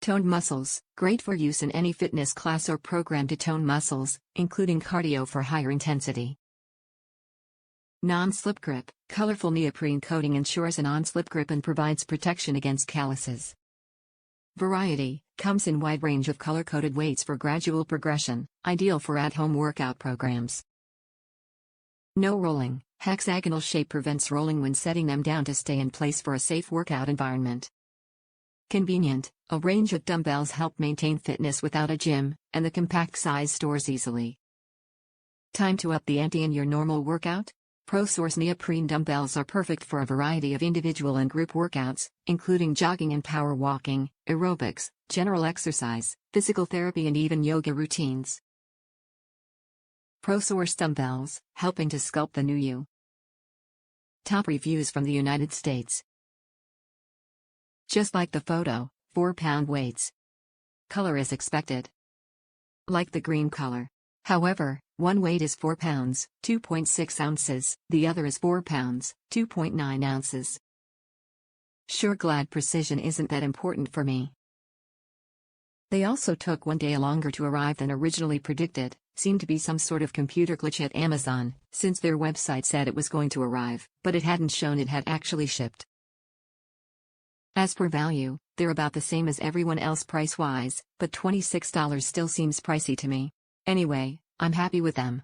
Toned muscles, great for use in any fitness class or program to tone muscles, including cardio for higher intensity. Non-slip grip, colorful neoprene coating ensures a non-slip grip and provides protection against calluses. Variety, comes in wide range of color-coded weights for gradual progression, ideal for at-home workout programs. No rolling, hexagonal shape prevents rolling when setting them down to stay in place for a safe workout environment. Convenient, a range of dumbbells help maintain fitness without a gym, and the compact size stores easily. Time to up the ante in your normal workout? ProSource Neoprene Dumbbells are perfect for a variety of individual and group workouts, including jogging and power walking, aerobics, general exercise, physical therapy and even yoga routines. ProSource Dumbbells, helping to sculpt the new you. Top reviews from the United States. Just like the photo, 4-pound weights. Color is expected. Like the green color. However, one weight is 4 pounds, 2.6 ounces, the other is 4 pounds, 2.9 ounces. Sure, glad precision isn't that important for me. They also took 1 day longer to arrive than originally predicted, seemed to be some sort of computer glitch at Amazon, since their website said it was going to arrive, but it hadn't shown it had actually shipped. As for value, they're about the same as everyone else price-wise, but $26 still seems pricey to me. Anyway, I'm happy with them.